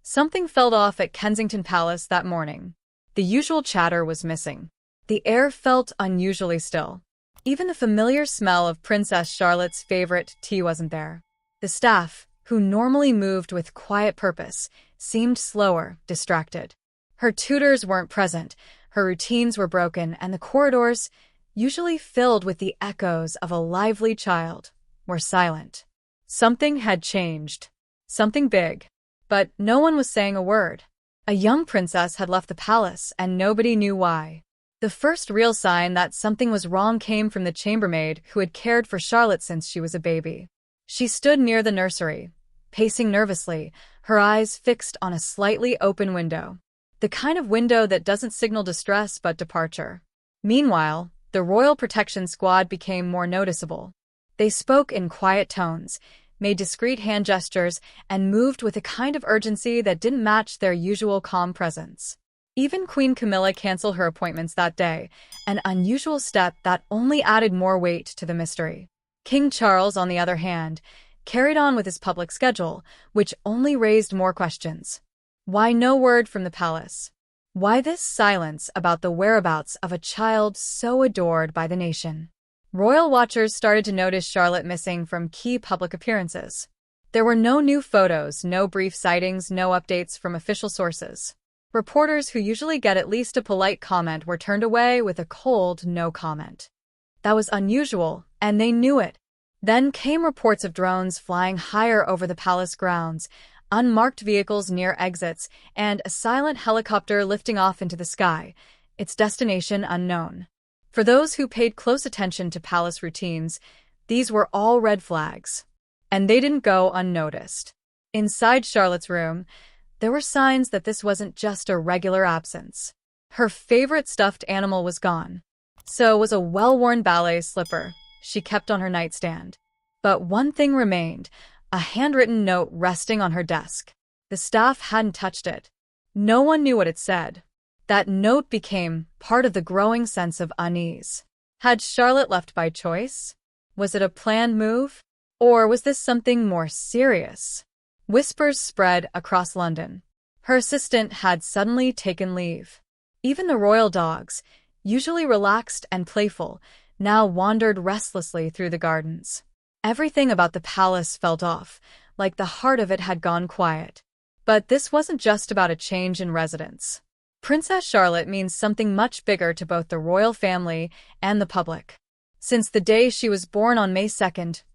Something felt off at Kensington Palace that morning. The usual chatter was missing. The air felt unusually still. Even the familiar smell of Princess Charlotte's favorite tea wasn't there. The staff, who normally moved with quiet purpose, seemed slower, distracted. Her tutors weren't present, her routines were broken, and the corridors, usually filled with the echoes of a lively child, were silent. Something had changed. Something big. But no one was saying a word. A young princess had left the palace, and nobody knew why. The first real sign that something was wrong came from the chambermaid who had cared for Charlotte since she was a baby. She stood near the nursery, pacing nervously, her eyes fixed on a slightly open window. The kind of window that doesn't signal distress but departure. Meanwhile, the Royal Protection Squad became more noticeable. They spoke in quiet tones, made discreet hand gestures, and moved with a kind of urgency that didn't match their usual calm presence. Even Queen Camilla canceled her appointments that day, an unusual step that only added more weight to the mystery. King Charles, on the other hand, carried on with his public schedule, which only raised more questions. Why no word from the palace? Why this silence about the whereabouts of a child so adored by the nation? Royal watchers started to notice Charlotte missing from key public appearances. There were no new photos, no brief sightings, no updates from official sources. Reporters who usually get at least a polite comment were turned away with a cold no comment. That was unusual, and they knew it. Then came reports of drones flying higher over the palace grounds, unmarked vehicles near exits, and a silent helicopter lifting off into the sky, its destination unknown. For those who paid close attention to palace routines, these were all red flags. And they didn't go unnoticed. Inside Charlotte's room, there were signs that this wasn't just a regular absence. Her favorite stuffed animal was gone. So was a well-worn ballet slipper she kept on her nightstand. But one thing remained, a handwritten note resting on her desk. The staff hadn't touched it. No one knew what it said. That note became part of the growing sense of unease. Had Charlotte left by choice? Was it a planned move? Or was this something more serious? Whispers spread across London. Her assistant had suddenly taken leave. Even the royal dogs, usually relaxed and playful, now wandered restlessly through the gardens. Everything about the palace felt off, like the heart of it had gone quiet. But this wasn't just about a change in residence. Princess Charlotte means something much bigger to both the royal family and the public. Since the day she was born on May 2,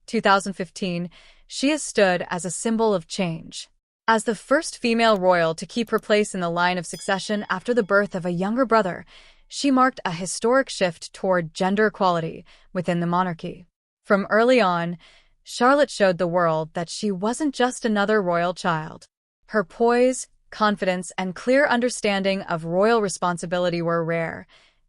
2015, she has stood as a symbol of change. As the first female royal to keep her place in the line of succession after the birth of a younger brother, she marked a historic shift toward gender equality within the monarchy. From early on, Charlotte showed the world that she wasn't just another royal child. Her poise, confidence, and clear understanding of royal responsibility were rare,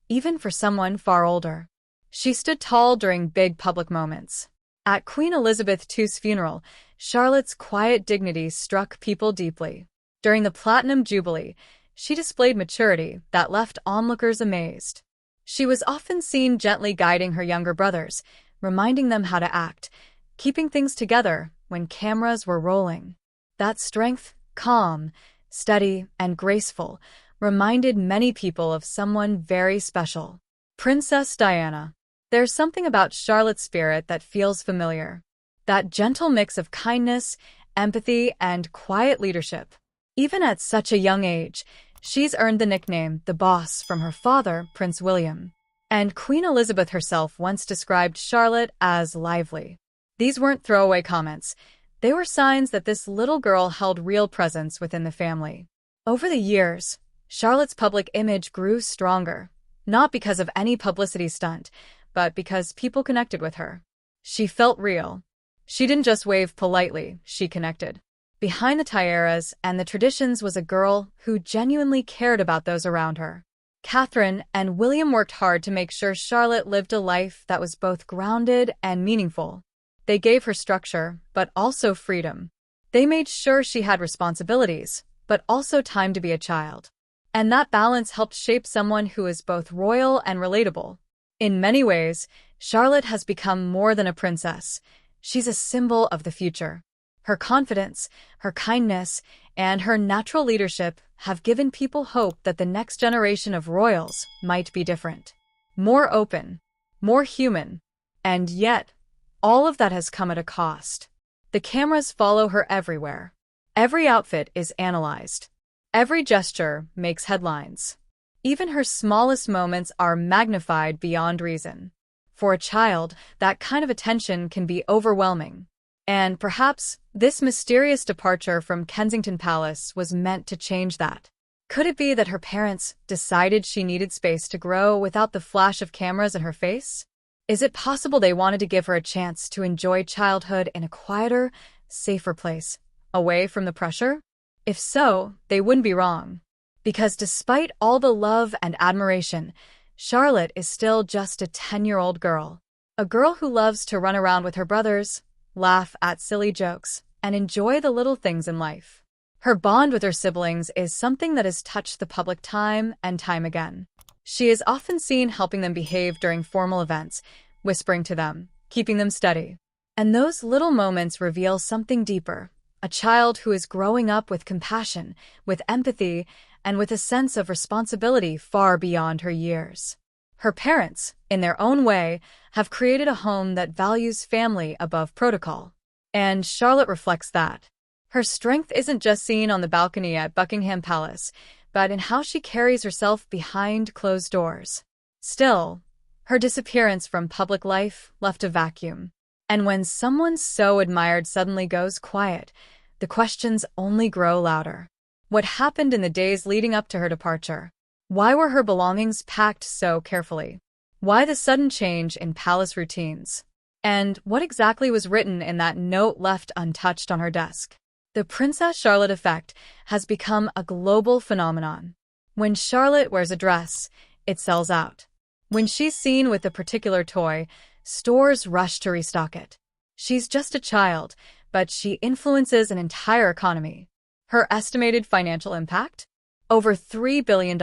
even for someone far older. She stood tall during big public moments. At Queen Elizabeth II's funeral, Charlotte's quiet dignity struck people deeply. During the Platinum Jubilee, she displayed maturity that left onlookers amazed. She was often seen gently guiding her younger brothers, reminding them how to act, keeping things together when cameras were rolling. That strength, calm, steady, and graceful, reminded many people of someone very special. Princess Diana. There's something about Charlotte's spirit that feels familiar. That gentle mix of kindness, empathy, and quiet leadership. Even at such a young age, she's earned the nickname the Boss from her father, Prince William. And Queen Elizabeth herself once described Charlotte as lively. These weren't throwaway comments. They were signs that this little girl held real presence within the family. Over the years, Charlotte's public image grew stronger, not because of any publicity stunt, but because people connected with her. She felt real. She didn't just wave politely, she connected. Behind the tiaras and the traditions was a girl who genuinely cared about those around her. Catherine and William worked hard to make sure Charlotte lived a life that was both grounded and meaningful. They gave her structure, but also freedom. They made sure she had responsibilities, but also time to be a child. And that balance helped shape someone who is both royal and relatable. In many ways, Charlotte has become more than a princess. She's a symbol of the future. Her confidence, her kindness, and her natural leadership have given people hope that the next generation of royals might be different. More open, more human. And yet, all of that has come at a cost. The cameras follow her everywhere. Every outfit is analyzed. Every gesture makes headlines. Even her smallest moments are magnified beyond reason. For a child, that kind of attention can be overwhelming. And perhaps this mysterious departure from Kensington Palace was meant to change that. Could it be that her parents decided she needed space to grow without the flash of cameras in her face? Is it possible they wanted to give her a chance to enjoy childhood in a quieter, safer place, away from the pressure? If so, they wouldn't be wrong. Because despite all the love and admiration, Charlotte is still just a 10-year-old girl. A girl who loves to run around with her brothers, laugh at silly jokes, and enjoy the little things in life. Her bond with her siblings is something that has touched the public time and time again. She is often seen helping them behave during formal events, whispering to them, keeping them steady. And those little moments reveal something deeper, a child who is growing up with compassion, with empathy, and with a sense of responsibility far beyond her years. Her parents, in their own way, have created a home that values family above protocol. And Charlotte reflects that. Her strength isn't just seen on the balcony at Buckingham Palace, but in how she carries herself behind closed doors. Still, her disappearance from public life left a vacuum. And when someone so admired suddenly goes quiet, the questions only grow louder. What happened in the days leading up to her departure? Why were her belongings packed so carefully? Why the sudden change in palace routines? And what exactly was written in that note left untouched on her desk? The Princess Charlotte effect has become a global phenomenon. When Charlotte wears a dress, it sells out. When she's seen with a particular toy, stores rush to restock it. She's just a child, but she influences an entire economy. Her estimated financial impact? Over $3 billion.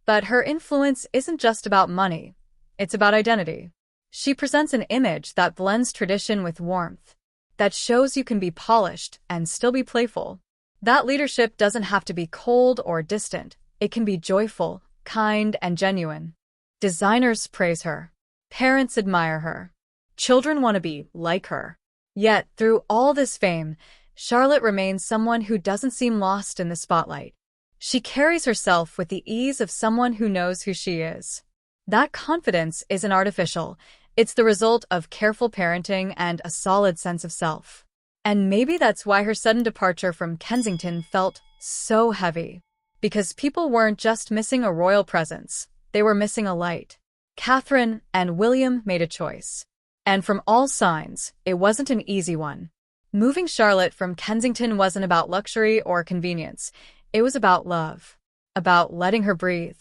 But her influence isn't just about money. It's about identity. She presents an image that blends tradition with warmth, that shows you can be polished and still be playful. That leadership doesn't have to be cold or distant. It can be joyful, kind, and genuine. Designers praise her. Parents admire her. Children want to be like her. Yet, through all this fame, Charlotte remains someone who doesn't seem lost in the spotlight. She carries herself with the ease of someone who knows who she is. That confidence isn't artificial. It's the result of careful parenting and a solid sense of self. And maybe that's why her sudden departure from Kensington felt so heavy. Because people weren't just missing a royal presence, they were missing a light. Catherine and William made a choice. And from all signs, it wasn't an easy one. Moving Charlotte from Kensington wasn't about luxury or convenience. It was about love. About letting her breathe.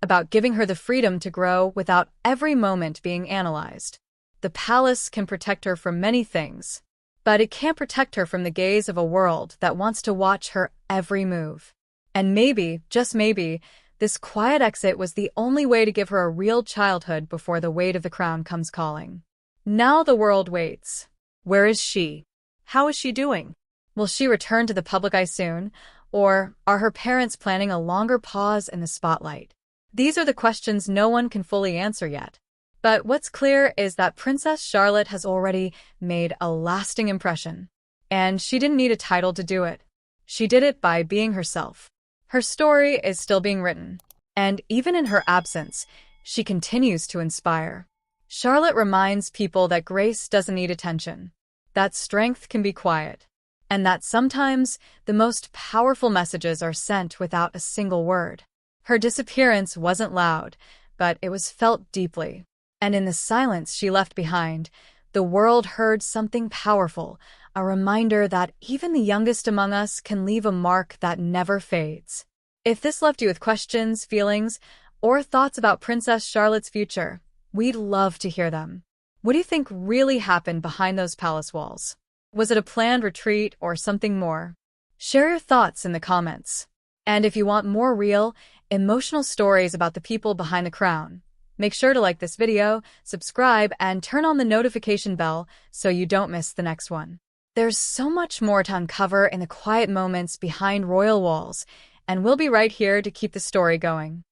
About giving her the freedom to grow without every moment being analyzed. The palace can protect her from many things, but it can't protect her from the gaze of a world that wants to watch her every move. And maybe, just maybe, this quiet exit was the only way to give her a real childhood before the weight of the crown comes calling. Now the world waits. Where is she? How is she doing? Will she return to the public eye soon? Or are her parents planning a longer pause in the spotlight? These are the questions no one can fully answer yet. But what's clear is that Princess Charlotte has already made a lasting impression. And she didn't need a title to do it. She did it by being herself. Her story is still being written. And even in her absence, she continues to inspire. Charlotte reminds people that grace doesn't need attention, that strength can be quiet, and that sometimes the most powerful messages are sent without a single word. Her disappearance wasn't loud, but it was felt deeply. And in the silence she left behind, the world heard something powerful, a reminder that even the youngest among us can leave a mark that never fades. If this left you with questions, feelings, or thoughts about Princess Charlotte's future, we'd love to hear them. What do you think really happened behind those palace walls? Was it a planned retreat or something more? Share your thoughts in the comments. And if you want more real, emotional stories about the people behind the crown, make sure to like this video, subscribe, and turn on the notification bell so you don't miss the next one. There's so much more to uncover in the quiet moments behind royal walls, and we'll be right here to keep the story going.